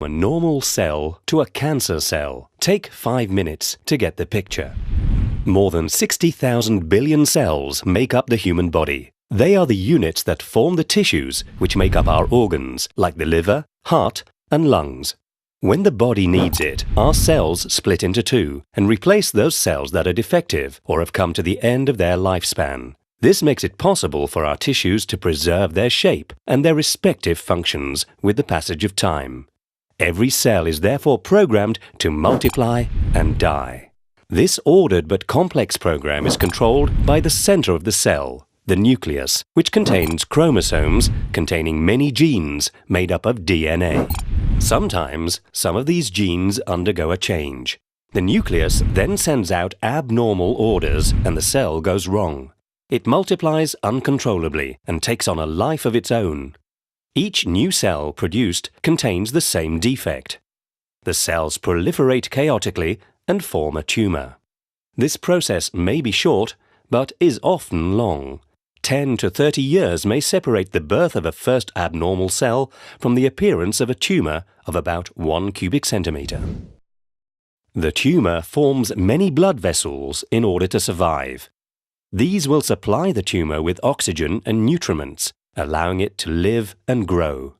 A normal cell to a cancer cell. Take 5 minutes to get the picture. More than 60,000 billion cells make up the human body. They are the units that form the tissues which make up our organs, like the liver, heart, and lungs. When the body needs it, our cells split into two and replace those cells that are defective or have come to the end of their lifespan. This makes it possible for our tissues to preserve their shape and their respective functions with the passage of time. Every cell is therefore programmed to multiply and die. This ordered but complex program is controlled by the center of the cell, the nucleus, which contains chromosomes containing many genes made up of DNA. Sometimes, some of these genes undergo a change. The nucleus then sends out abnormal orders and the cell goes wrong. It multiplies uncontrollably and takes on a life of its own. Each new cell produced contains the same defect. The cells proliferate chaotically and form a tumor. This process may be short, but is often long. 10 to 30 years may separate the birth of a first abnormal cell from the appearance of a tumor of about 1 cubic centimeter. The tumor forms many blood vessels in order to survive. These will supply the tumor with oxygen and nutriments, allowing it to live and grow.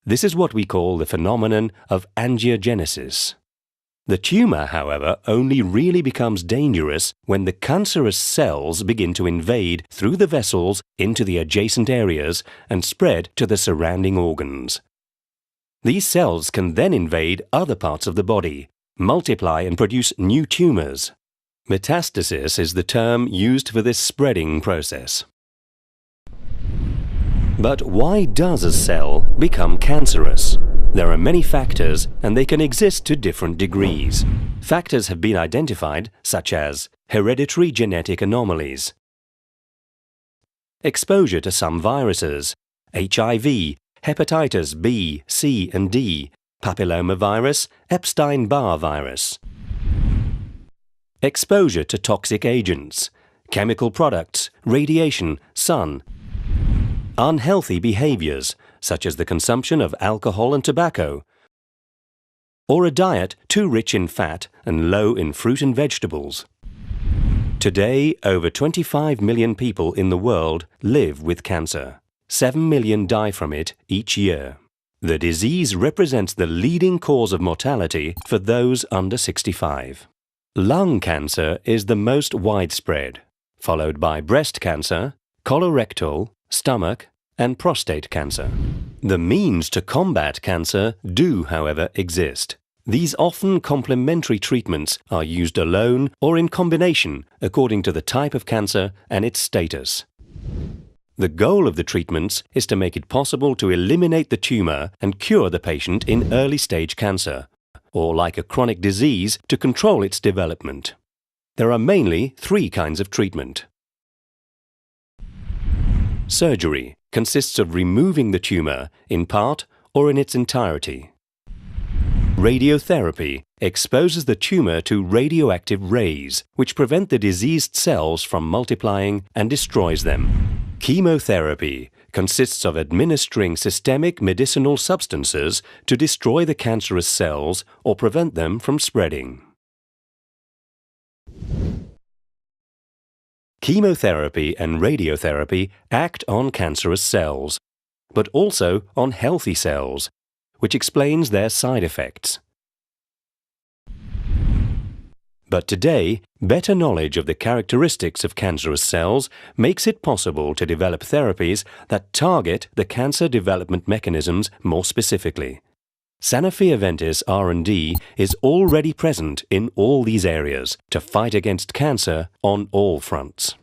This is what we call the phenomenon of angiogenesis. The tumor, however, only really becomes dangerous when the cancerous cells begin to invade through the vessels into the adjacent areas and spread to the surrounding organs. These cells can then invade other parts of the body, multiply and produce new tumors. Metastasis is the term used for this spreading process. But why does a cell become cancerous? There are many factors and they can exist to different degrees. Factors have been identified such as hereditary genetic anomalies, exposure to some viruses, HIV, hepatitis B, C and D, papillomavirus, Epstein-Barr virus, exposure to toxic agents, chemical products, radiation, sun, unhealthy behaviors, such as the consumption of alcohol and tobacco, or a diet too rich in fat and low in fruit and vegetables. Today, over 25 million people in the world live with cancer. 7 million die from it each year. The disease represents the leading cause of mortality for those under 65. Lung cancer is the most widespread, followed by breast cancer, colorectal, stomach, and prostate cancer. The means to combat cancer do, however, exist. These often complementary treatments are used alone or in combination according to the type of cancer and its status. The goal of the treatments is to make it possible to eliminate the tumor and cure the patient in early-stage cancer, or like a chronic disease, to control its development. There are mainly 3 kinds of treatment. Surgery consists of removing the tumor in part or in its entirety. Radiotherapy exposes the tumor to radioactive rays, which prevent the diseased cells from multiplying and destroys them. Chemotherapy consists of administering systemic medicinal substances to destroy the cancerous cells or prevent them from spreading. Chemotherapy and radiotherapy act on cancerous cells, but also on healthy cells, which explains their side effects. But today, better knowledge of the characteristics of cancerous cells makes it possible to develop therapies that target the cancer development mechanisms more specifically. Sanofi Aventis R&D is already present in all these areas to fight against cancer on all fronts.